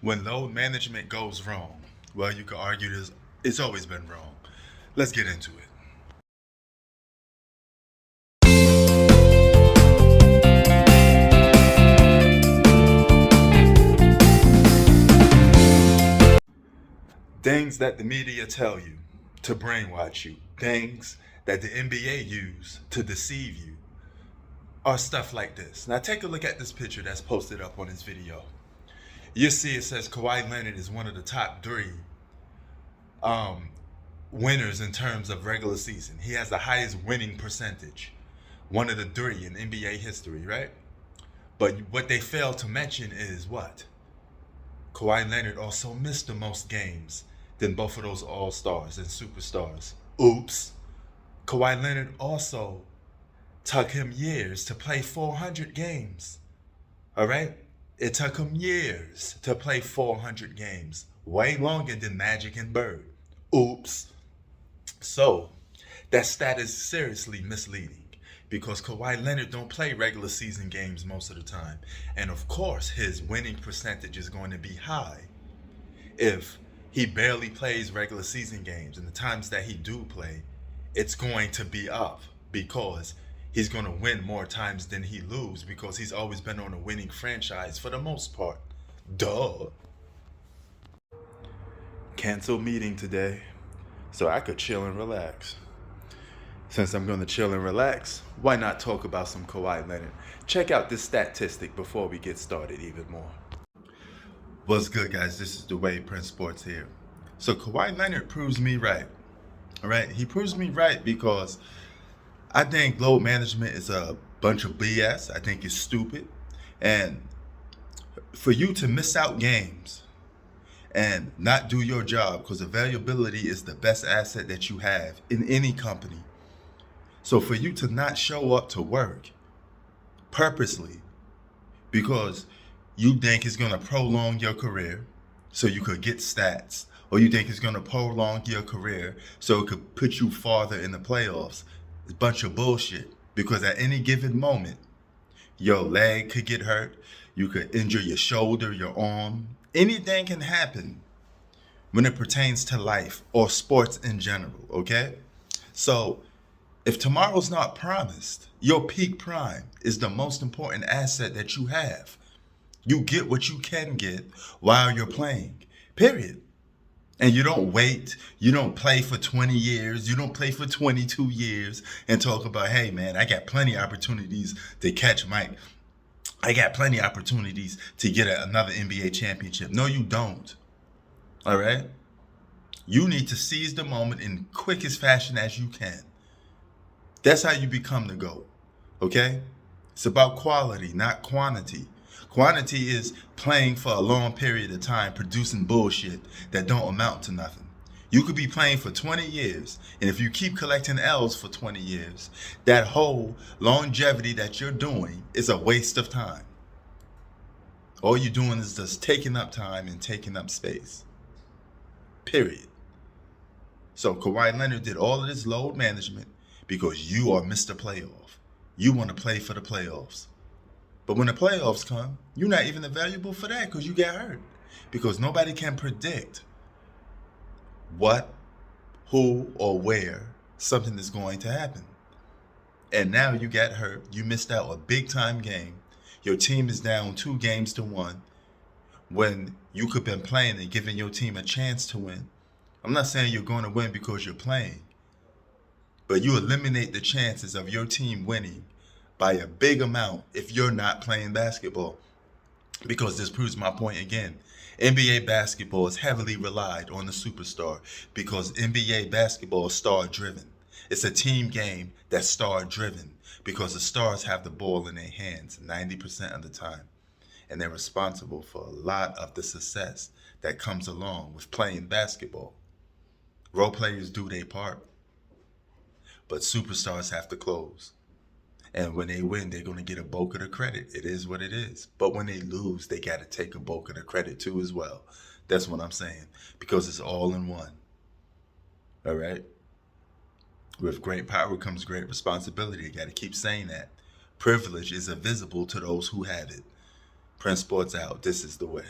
When load management goes wrong, well, you could argue this, it's always been wrong. Let's get into it. Things that the media tell you to brainwash you, things that the NBA use to deceive you, are stuff like this. Now take a look at this picture that's posted up on this video. You see it says Kawhi Leonard is one of the top three winners in terms of regular season. He has the highest winning percentage, one of the three in NBA history, right? But what they fail to mention is what? Kawhi Leonard also missed the most games than both of those all-stars and superstars. Oops. Kawhi Leonard also took him years to play 400 games. All right? It took him years to play 400 games. Way longer than Magic and Bird. Oops. So, that stat is seriously misleading because Kawhi Leonard don't play regular season games most of the time. And of course, his winning percentage is going to be high if he barely plays regular season games. And the times that he do play, it's going to be up because he's going to win more times than he lose because he's always been on a winning franchise for the most part. Duh. Cancel meeting today so I could chill and relax. Since I'm going to chill and relax, why not talk about some Kawhi Leonard? Check out this statistic before we get started even more. What's good, guys? This is the way Prince Sports here. So Kawhi Leonard proves me right. All right? He proves me right because I think load management is a bunch of BS. I think it's stupid. And for you to miss out games and not do your job, because availability is the best asset that you have in any company. So for you to not show up to work purposely because you think it's going to prolong your career so you could get stats, or you think it's going to prolong your career so it could put you farther in the playoffs, it's a bunch of bullshit. Because at any given moment, your leg could get hurt, you could injure your shoulder, your arm. Anything can happen when it pertains to life or sports in general, okay? So if tomorrow's not promised, your peak prime is the most important asset that you have. You get what you can get while you're playing, period. And you don't wait, you don't play for 20 years, you don't play for 22 years and talk about, hey man, I got plenty of opportunities to catch Mike. I got plenty of opportunities to get another NBA championship. No, you don't. All right? You need to seize the moment in quickest fashion as you can. That's how you become the GOAT, okay? It's about quality, not quantity. Quantity is playing for a long period of time, producing bullshit that don't amount to nothing. You could be playing for 20 years, and if you keep collecting L's for 20 years, that whole longevity that you're doing is a waste of time. All you're doing is just taking up time and taking up space. Period. So Kawhi Leonard did all of this load management because you are Mr. Playoff. You want to play for the playoffs. But when the playoffs come, you're not even available for that because you got hurt. Because nobody can predict what, who, or where something is going to happen. And now you got hurt. You missed out a big time game. Your team is down 2-1 when you could have been playing and giving your team a chance to win. I'm not saying you're going to win because you're playing, but you eliminate the chances of your team winning by a big amount if you're not playing basketball. Because this proves my point again. NBA basketball is heavily relied on the superstar because NBA basketball is star-driven. It's a team game that's star-driven because the stars have the ball in their hands 90% of the time. And they're responsible for a lot of the success that comes along with playing basketball. Role players do their part, but superstars have to close. And when they win, they're going to get a bulk of the credit. It is what it is. But when they lose, they got to take a bulk of the credit too as well. That's what I'm saying. Because it's all in one. All right? With great power comes great responsibility. You got to keep saying that. Privilege is invisible to those who have it. Prince Sports out. This is the way.